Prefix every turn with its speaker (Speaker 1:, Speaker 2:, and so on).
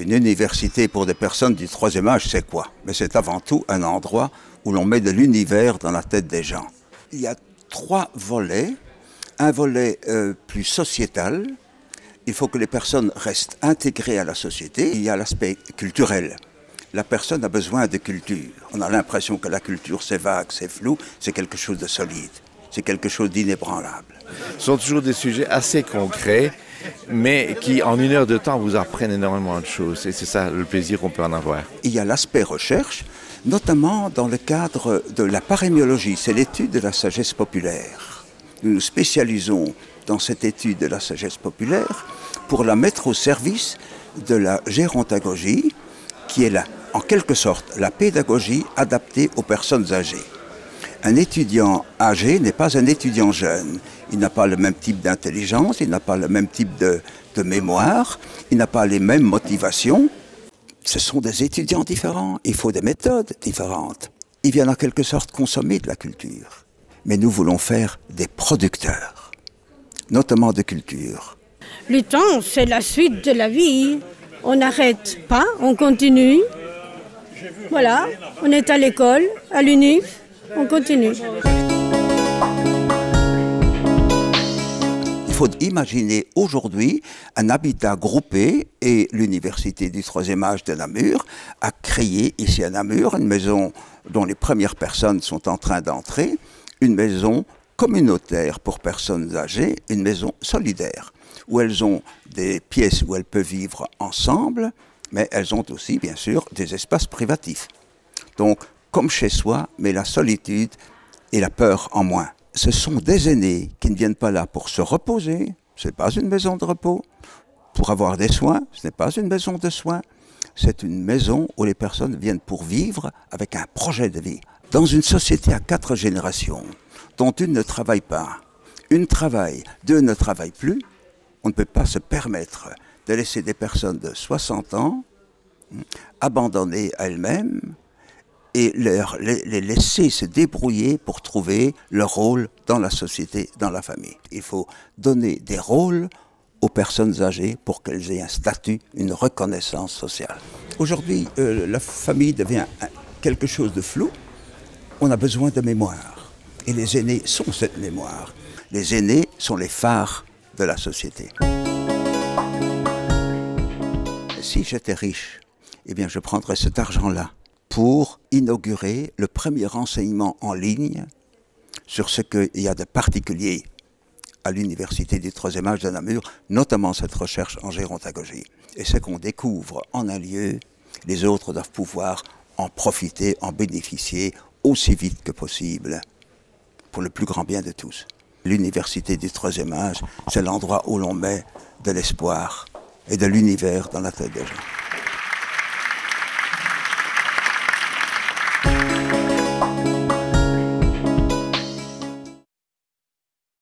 Speaker 1: Une université pour des personnes du troisième âge, c'est quoi? Mais c'est avant tout un endroit où l'on met de l'univers dans la tête des gens. Il y a 3 volets. Un volet plus sociétal. Il faut que les personnes restent intégrées à la société. Il y a l'aspect culturel. La personne a besoin de culture. On a l'impression que la culture, c'est vague, c'est flou, c'est quelque chose de solide. C'est quelque chose d'inébranlable.
Speaker 2: Ce sont toujours des sujets assez concrets, mais qui, en 1 heure de temps, vous apprennent énormément de choses. Et c'est ça le plaisir qu'on peut en avoir.
Speaker 1: Il y a l'aspect recherche, notamment dans le cadre de la parémiologie. C'est l'étude de la sagesse populaire. Nous nous spécialisons dans cette étude de la sagesse populaire pour la mettre au service de la gérontagogie, qui est en quelque sorte la pédagogie adaptée aux personnes âgées. Un étudiant âgé n'est pas un étudiant jeune. Il n'a pas le même type d'intelligence, il n'a pas le même type de mémoire, il n'a pas les mêmes motivations. Ce sont des étudiants différents, il faut des méthodes différentes. Ils viennent en quelque sorte consommer de la culture. Mais nous voulons faire des producteurs, notamment de culture.
Speaker 3: Le temps, c'est la suite de la vie. On n'arrête pas, on continue. Voilà, on est à l'école, à l'UNIF. On continue.
Speaker 1: Il faut imaginer aujourd'hui un habitat groupé et l'Université du troisième âge de Namur a créé ici à Namur une maison dont les premières personnes sont en train d'entrer, une maison communautaire pour personnes âgées, une maison solidaire, où elles ont des pièces où elles peuvent vivre ensemble, mais elles ont aussi bien sûr des espaces privatifs. Donc, comme chez soi, mais la solitude et la peur en moins. Ce sont des aînés qui ne viennent pas là pour se reposer, ce n'est pas une maison de repos. Pour avoir des soins, ce n'est pas une maison de soins. C'est une maison où les personnes viennent pour vivre avec un projet de vie. Dans une société à 4 générations, dont une ne travaille pas, une travaille, 2 ne travaillent plus, on ne peut pas se permettre de laisser des personnes de 60 ans abandonnées à elles-mêmes, et les laisser se débrouiller pour trouver leur rôle dans la société, dans la famille. Il faut donner des rôles aux personnes âgées pour qu'elles aient un statut, une reconnaissance sociale. Aujourd'hui, la famille devient quelque chose de flou. On a besoin de mémoire. Et les aînés sont cette mémoire. Les aînés sont les phares de la société. Si j'étais riche, eh bien je prendrais cet argent-là pour inaugurer le premier enseignement en ligne sur ce qu'il y a de particulier à l'Université du troisième âge de Namur, notamment cette recherche en gérontagogie. Et ce qu'on découvre en un lieu, les autres doivent pouvoir en profiter, en bénéficier aussi vite que possible, pour le plus grand bien de tous. L'Université du troisième âge, c'est l'endroit où l'on met de l'espoir et de l'univers dans la tête des gens.